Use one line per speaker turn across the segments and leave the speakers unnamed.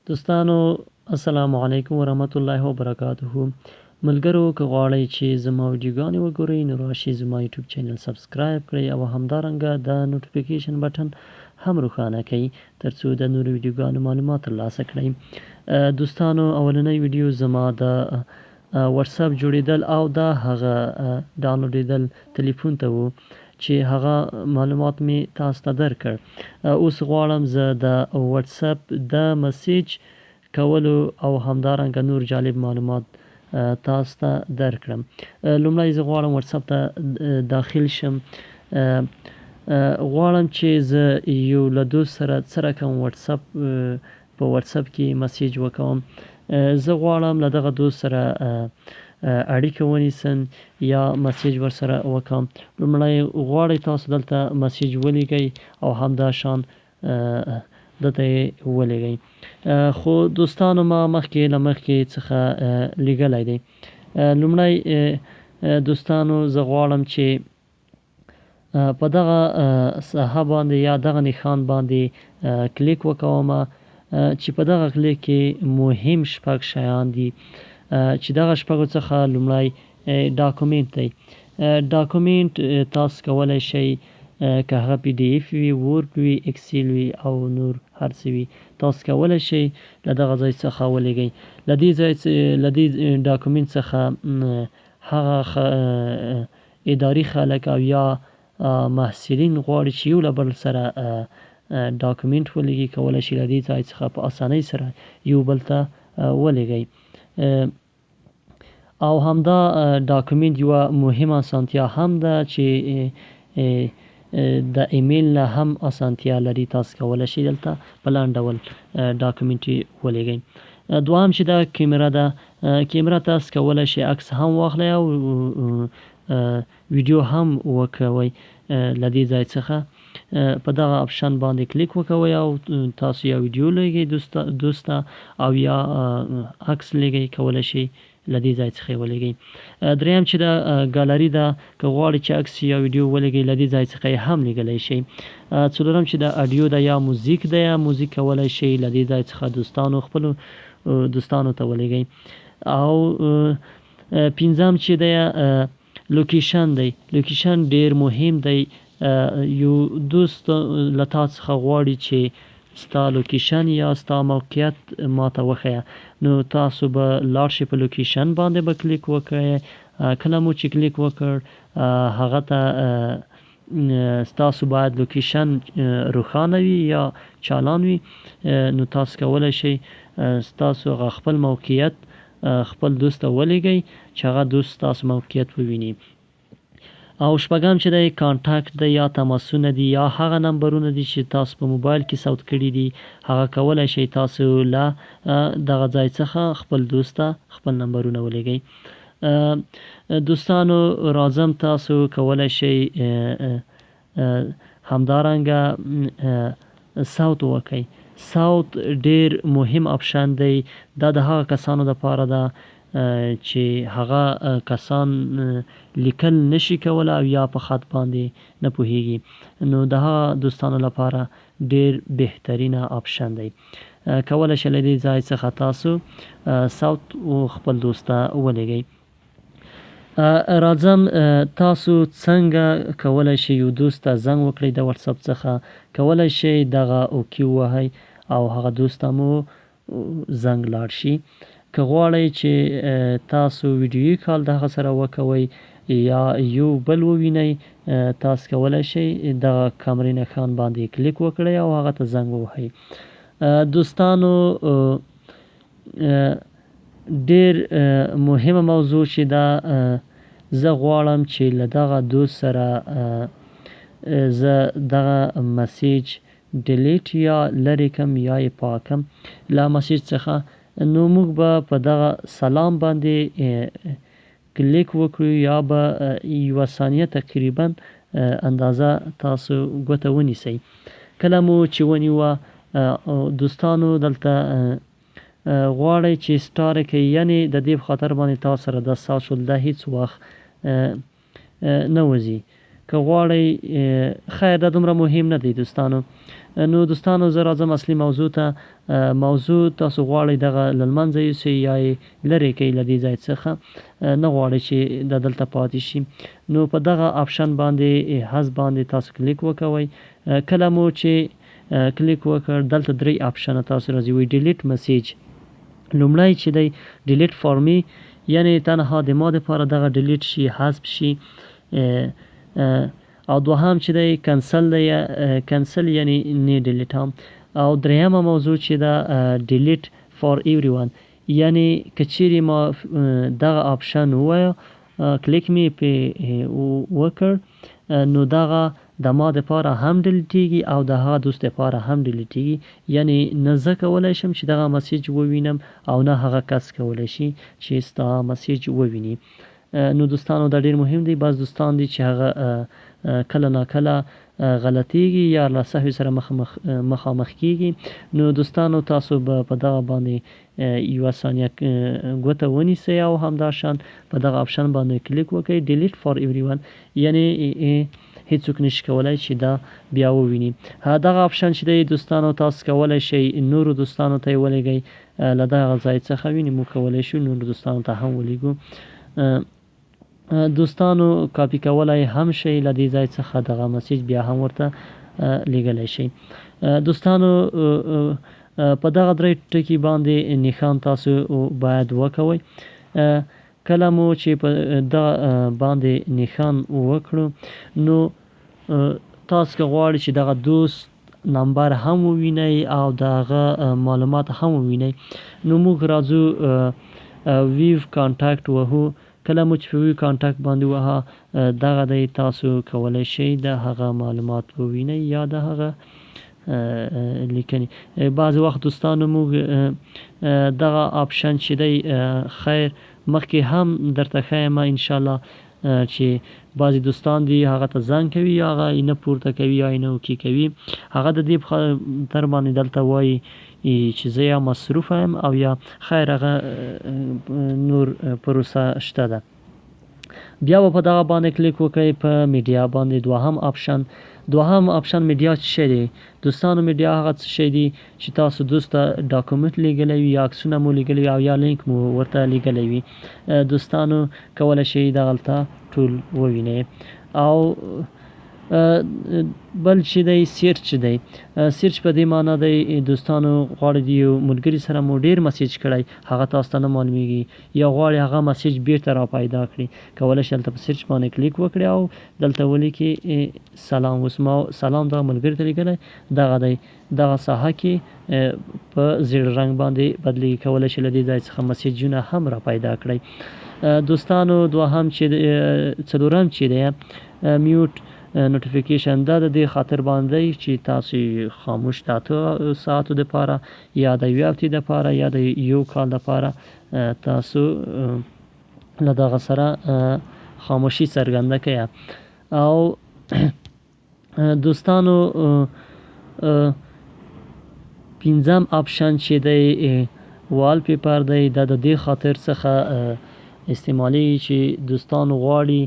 دوستانو السلام علیکم ورحمت الله وبرکاته. ملګرو که غواړئ چې زما ویډیوګانې وګورئ نو راشئ زما یوټیوب چینل سبسکرایب کړئ او همدارنګه د نوټیفیکیشن بټن هم روښانه کړئ ترڅو د نورو ویډیوګانو معلومات ترلاسه کړئ. دوستانو اولنۍ ویډیو زما د واتساپ جوړېدل او د هغه ډاونلوډېدل تلیفون ته و چې هغه معلومات می تاسو ته درکړ. اوس غواړم زه د واتساپ د مسیج کولو او همدارنګه نور جالب معلومات تاسو ته درکړم. لومړی زه غواړم واتساپ ته داخل شم. غواړم چې زه یو له دوست سره څه رقم واتساپ په واتساپ کې مسیج وکوم. زه غواړم له دغه دوست سره اړیکه ونیسم یا مسیج ورسره وکم. لومړی غواړئ تاسو دلته مسیج ولیږئ او همداشان دلته یې ولیږئ. خو دوستانو ما مخکې څخه لیږلی دی. لومړی دوستانو زه غواړم چې په دغه ساحه باندې یا دغه نښان باندې کلیک وکوم چې په دغه کلیک کې مهم شپږ شیان دي چې دغه شپږو څخه لومړی ډاکومنت دی. ډاکومنت تاسو کولی شئ که هغه پی ډي اف وي، وورډ وي، اکسل وي او نور هر څه وي تاسو کولی شئ له دغه ځای څخه ولیږئ. له دې ډاکومنت څخه هغه اداري خلک او یا محصلین غواړي چې یو له بل سره ډاکومنت ولیږي کولی شي له دې ځای څخه په اسانۍ سره یو بل ته ولیږئ. او همدا ډاکومنت یوه مهمه اسانتیا هم ده چې د ایمیل نه هم اسانتیا لري. تاسو کولی شئ دلته په لنډ ډول ډاکومنت ولیږئ. دوهم چې دا کیمره ده، کیمره تاسو کولی شئ عکس هم واخلئ او ویډیو هم وکوئ. له دې ځای څخه په دغه اپشن باندې کلیک وکوئ او تاسو یا ویډیو لیږئ دوسته او یا عکس لیږئ کولی شئ له دې ځای څخه یې ولیږئ. دریم چې دا ګالري ده، که غواړئ چې عکس یا ویډیو ولیږئ له دې ځای څخه یې هم لیږلی شئ. څلورم چې دا اډیو ده یا موزیک ده، یا موزیک کولی شئ له دې ځای څخه خپلو دوستانو ته ولیږئ. او پنځم چې دی لوکیشن دی. لوکیشن ډیر مهم دی. یو دوست له تا څخه غواړي چې ستا لوکیشن یا ستا موقعیت ماته وښیه، نو تاسو به لاړ شئ په لوکیشن باندې به کلیک وکړئ. کله مو چې کلیک وکړ هغه ته ستاسو باید لوکیشن روښانه وي یا چالان وي، نو تاسو کولی شئ ستاسو خپل موقعیت خپل دوست ته ولیږئ چې هغه دوست ستاسو موقعیت وویني. او شپږم چې دی کانټاکټ دی یا تماسونه دي یا هغه نمبرونه دي چې تاسو په موبایل کې ثبت کړي دي، هغه کولی شئ تاسو له دغه ځای څخه خپل دوست ته خپل نمبرونه ولیږئ. دوستانو راځم تاسو کولی شئ همدارنګه صوت وکئ. صوت ډیر مهم اپشن دی. دا د هغه کسانو دپاره ده چې هغه کسان لیکل نشي کولی او یا په خط باندې نه پوهیږي، نو د هغه دوستانو لپاره ډیر بهترینه اپشن دی. کولی شئ له دې ځای څخه تاسو صوت خپل دوست ته ولیږئ. راځم تاسو څنګه کولی شئ یو دوست ته زنګ وکړئ د واتساپ څخه. کولی شئ دغه اوکې ووهئ او هغه دوست ته مو زنګ لاړ شي. که غواړئ چې تاسو ویډیویي کال د هغه سره وکوئ یا یو بل ووینئ، تاسو کولی شئ دغه کمرې نښان باندې کلیک وکړئ او هغه ته زنګ ووهئ. دوستانو ډیر مهمه موضوع چې دا زه غواړم چې له دغه دوست سره زه دغه مسیج ډیلیټ یا لرې کم یا یې پاکم له مسیج څخه، نو موږ به په دغه سلام باندې کلیک وکړو یا به یوه ثانیه تقریبا اندازه تاسو ګوته ونیسئ. کله مو چې ونیوه دوستانو دلته غواړئ چې سټار کړئ، یعنې د دې په خاطر باندې تاسو سره دا ستاسو ده هیڅ وخت نه وځي. که غواړئ خیر دا دومره مهم نه دی دوستانو. نو دوستانو زه راځم اصلي موضوع ته. موضوع تاسو غواړئ دغه له لمنځه یوسئ یا یې لرې کړئ له دې ځای څخه، نه غواړئ چې دا دلته پاتې شي. نو په دغه آپشن باندې حذف باندې تاسو کلیک وکوئ. کله مو چې کلیک وکړ دلته 3 آپشنه تاسو راځي، وی ډیلیټ میسیج. لومړی چې دی ډیلیټ فار می، یعنی تنها د ما دپاره دغه ډیلیټ شي، حذف شي. او دوهم چې دی کنسل دی، کنسل یعنی نه ډیلیټ هم. او دریمه موضوع چې دا ډیلیټ فار ایوری ون، یعنی که چیرې ما دغه آپشن ووایه کلیک می پې وکړ نو دغه د ما دپاره هم ډیلیټیږي او د هغه دوست دپاره هم ډیلیټیږي. یعنی نه زه کولی شم چې دغه مسیج ووینم او نه هغه کس کولی شي چې ستا مسیج وویني. نو دوستانو دا ډیر مهم دی. بعض دوستان دي چې هغه کله ناکله غلطیږي یا له سهوی سره مخامخ کیږي. نو دوستانو تاسو به په دغه باندې یوه ثانیه ګوته ونیسئ او همداشان په دغه آپشن باندې کلیک وکړئ ډیلیټ فار ایوری ون، یعنی هیڅوک نشي کولی چې دا بیا وویني. دغه آپشن چې دی دوستانو تاسو کولی شئ نورو دوستانو ته یې ولېږئ له دغه ځای څخه، ویني موږ کولی شو نورو دوستانو ته هم ولېږو. دوستانو کاپی کولای هم شئ له دې ځای څخه دغه مسیج بیا هم ورته لیږلی شئ. دوستانو په دغه 3 ټکي باندې نښان تاسو باید وکوئ. کله مو چې په دغه باندې نښان وکړو نو تاسو که غواړئ چې دغه دوست نمبر هم ووینئ او دغه معلومات هم ووینئ نو موږ راځو ویو کانټاکټ وهو. کله مو چې په ویو کانټاکټ باندې وهه دغه دی تاسو کولی شئ د هغه معلومات ووینئ یا د هغه لیکنې. بعض وخت دوستانو موږ دغه آپشن چې دی خیر مخکې هم درته ښیم انشاءالله چې بعضې دوستان دي هغه ته زنګ کوي یا هغه یې نه پورته کوي یا یې نه اوکې کوي. هغه د دې خاطر باندې دلته وایي چې زه یا مصروف یم او یا خیر هغه نور پروسه شته ده. بیا به په دغه باندې کلیک وکړئ په میډیا باندې. دوهم آپشن میډیا څه شی دی دوستانو؟ میډیا هغه څه شی دی چې تاسو دوست ته ډاکومنټ لیږلی وي یا عکسونه مو لیږلی وي او یا لینک مو ورته لیږلی وي. دوستانو کولی شئ دغلته ټول ووینئ. او بل چې دی سیرچ دی. سیرچ په دې معنا دی دوستانو غواړئ د یو ملګري سره مو ډیر مسیج کړی هغه تاسو ته نه معلومیږي یا غواړئ هغه مسیج بیرته را پیدا کړي، کولی شئ دلته په سیرچ باندې کلیک وکړئ او دلته ولیکئ سلام. اوس ما سلام دغه ملګري ته لیږلی دغه دی، دغه ساحه کې په زیړ رنګ باندې بدلیږي، کولی شئ له دې ځای څخه مسیجونه هم را پیدا کړئ. دوستانو څلورم چې دی میوټ نوټیفیکیشن، دا د دې خاطر باندې چې تاسو خاموش د 8 ساعتو دپاره یا د 1 هفتې دپاره یا د 1 کال دپاره تاسو له دغه سره خاموشي څرګنده کړئ. او دوستانو پنځم آپشن چې دی وال پیپر دی، دا د دې خاطر څخه استعمالي چې دوستان غواړي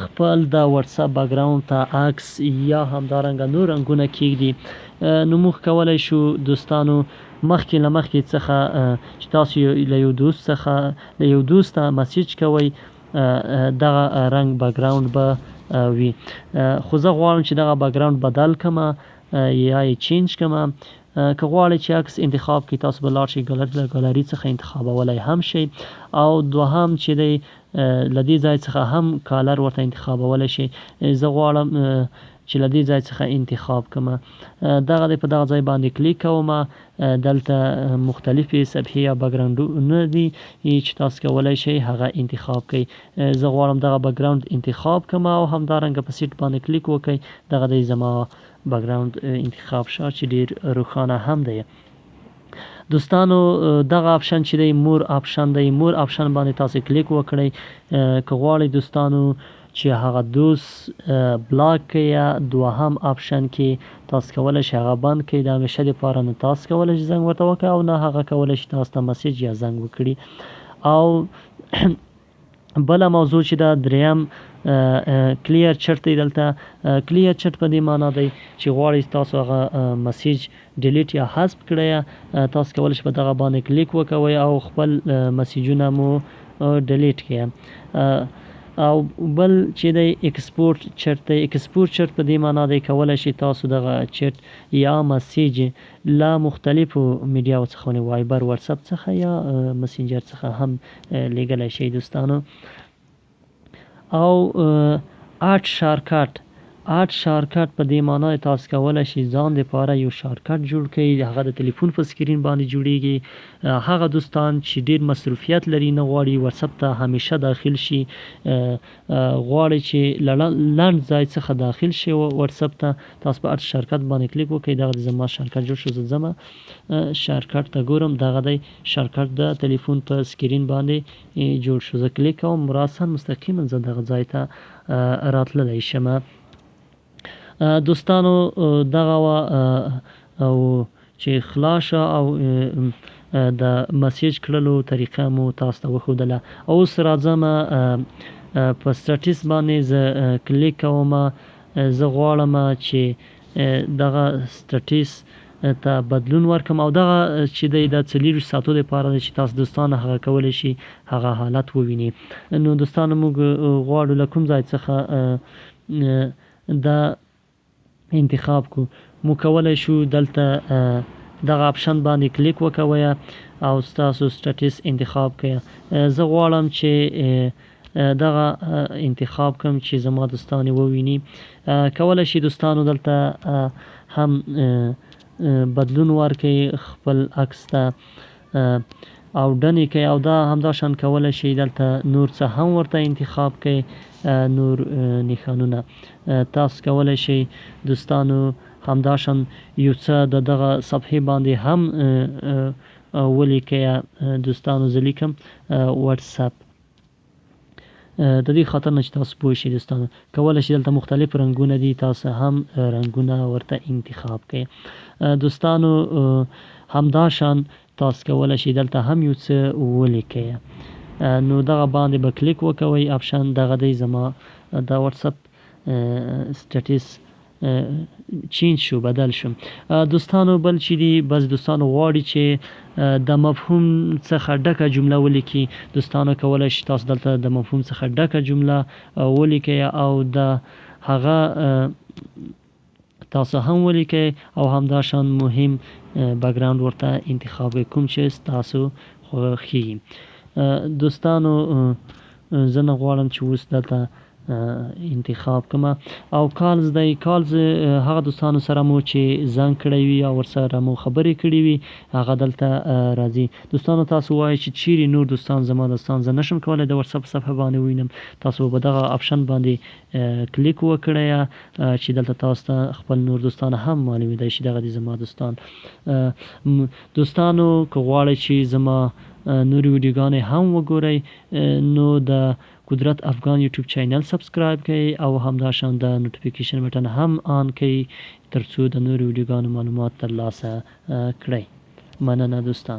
خپل د واتساپ بیکګراوند ته عکس یا همدارنګه نور رنګونه کیږدي. نو موږ کولی شو دوستانو مخکې له مخکې څخه چې تاسو له یو دوست څخه له یو دوست ته مسیج کوئ دغه رنګ بیکګراوند به وي. خو زه غواړم چې دغه بیکګراوند بدل کړم یا یې چینج کړم. که غواړئ چې عکس انتخاب کړئ تاسو به لاړ شئ ګالري څخه انتخابولی هم شئ. او دوهم چې دی له دې ځای څخه هم کالر ورته انتخابولی شئ. زه غواړم چې له دې ځای څخه انتخاب کړم دغه دی، په دغه ځای باندې کلیک کوم. دلته مختلفې صفحې یا بیکګراوندونه دي چې تاسو کولی شئ هغه انتخاب کړئ. زه غواړم دغه بیکګراوند انتخاب کړم او همدارنګه په سیټ باندې کلیک وکړئ دغه دی زما بیکګراوند انتخاب شو چې ډیر روښانه هم دی. دوستانو دغه آپشن چې دی مور آپشن دی، مور آپشن باندې تاسو کلیک وکړئ. که غواړئ دوستانو چې هغه دوست بلاک کړئ یا دوهم آپشن کې تاسو کولی شئ هغه بند کړئ د همیشه دپاره، نه تاسو کولی شئ زنګ ورته وکړئ او نه هغه کولی شي تاسو ته مسیج یا زنګ وکړي. او بله موضوع چې دا دریم کلیر چټ دی. دلته کلیر چټ په دې معنا دی چې غواړئ تاسو هغه مسیج ډیلیټ یا حذف کړئ، تاسو کولی شئ په دغه باندې کلیک وکوئ او خپل مسیجونه مو ډیلیټ کړئ. او بل چې دی ایکسپورټ چټ دی. ایکسپورټ چټ په دې معنا دی کولی شئ تاسو دغه چټ یا مسیج لا مختلفو میډیاو څخه وایبر، واتساپ څخه یا مسنجر څخه هم لیږلی شئ دوستانو. او آرټ شارکټ په دې معنا تاسو کولی شئ ځان دپاره یو شارکټ جوړ کړئ، هغه د تلیفون په سکرین باندې جوړیږي. هغه دوستان چې ډیر مصروفیت لري، نه غواړي واتساپ ته همیشه داخل شي، غواړي چې لنډ ځای څخه داخل شي واتساپ ته، تاسو په آرټ شارکټ باندې کلیک وکړئ. دغه زما شارکټ جوړ شو، زه ځمه شارکټ ته ګورم. دغه دی شارکټ د تلیفون په سکرین باندې جوړ شو، زه کلیک کوم، راساً مستقیما زه دغه ځای ته راتللی شم. دوستانو دغه او چې خلاص او د مسیج کړلو طریقه مو تاسو ته وښودله. اوس راځم په سټیټس باندې زه کلیک کوم. زه غواړم چې دغه سټیټس ته بدلون ورکم، او دغه چې دی د 24 ساعتو لپاره دی چې تاسو دوستانو هغه کولی شي هغه حالت وویني. نو دوستانو موږ غواړو له کوم ځای څخه دا انتخاب کو. مو کولی شو دلته دغه اپشن باندې کلیک وکوئ او ستاسو سټیټس انتخاب کړئ. زه غواړم چې دغه انتخاب کوم چې زما دوستان وویني. کولی شي دوستانو دلته هم بدلون ورکړئ خپل عکس ته او ډنې کوي، او دا همدا شان کولی شي دلته نور څه هم ورته انتخاب کړئ، نور نښانونه. تاسو کولی شئ دوستانو همدا شان یو څه د دغه صفحې باندې هم ولیکئ. دوستانو زه لیکم واتساپ. د دې خاطر نه چې تاسو پوه شئ دوستانو، کولی شئ دلته مختلف رنګونه دي، تاسو هم رنګونه ورته انتخاب کړئ. دوستانو همدا شان تاسو کولی شئ دلته هم یو څه ولیکئ. نو دغه باندې به کلیک وکوئ. اپشن دغه دی زما د واتساپ سټیټس چینج شو، بدل شو. دوستانو بل چې دی، بس دوستانو غواړي چې د مفهوم څخه ډکه جمله ولیکي. دوستانو کولی شي تاسو دلته د مفهوم څخه ډکه جمله ولیکئ او د هغه تاسو هم ولیکئ او همدا شان مهم بیکګراوند ورته انتخاب کوم چې تاسو خوښیږي. دوستانو زه نه غواړم چې اوس دلته انتخاب کوم. او کالز دی. کالز هغه دوستانو سره مو چې زنګ کړی وي او ورسره مو خبرې کړې وي هغه دلته راځي. دوستانو تاسو وایئ چې چیرې نور دوستان زما دوستان زه نشم کولی د واتساپ صفحه باندې ووینم، تاسو به دغه اپشن باندې کلیک وکړئ چې دلته تاسو ته خپل نور دوستان هم معلومېدای شي دغه دي زما دوستان. دوستانو که غواړئ چې زما نورې ویډیوګانې هم وګورئ نو د قدرت افغان یوټیوب چینل سبسکرایب کړئ او همدا شان د نوټیفیکیشن بټن هم آن کړئ ترڅو د نورو ویډیوګانو معلومات ترلاسه کړئ. مننه دوستان.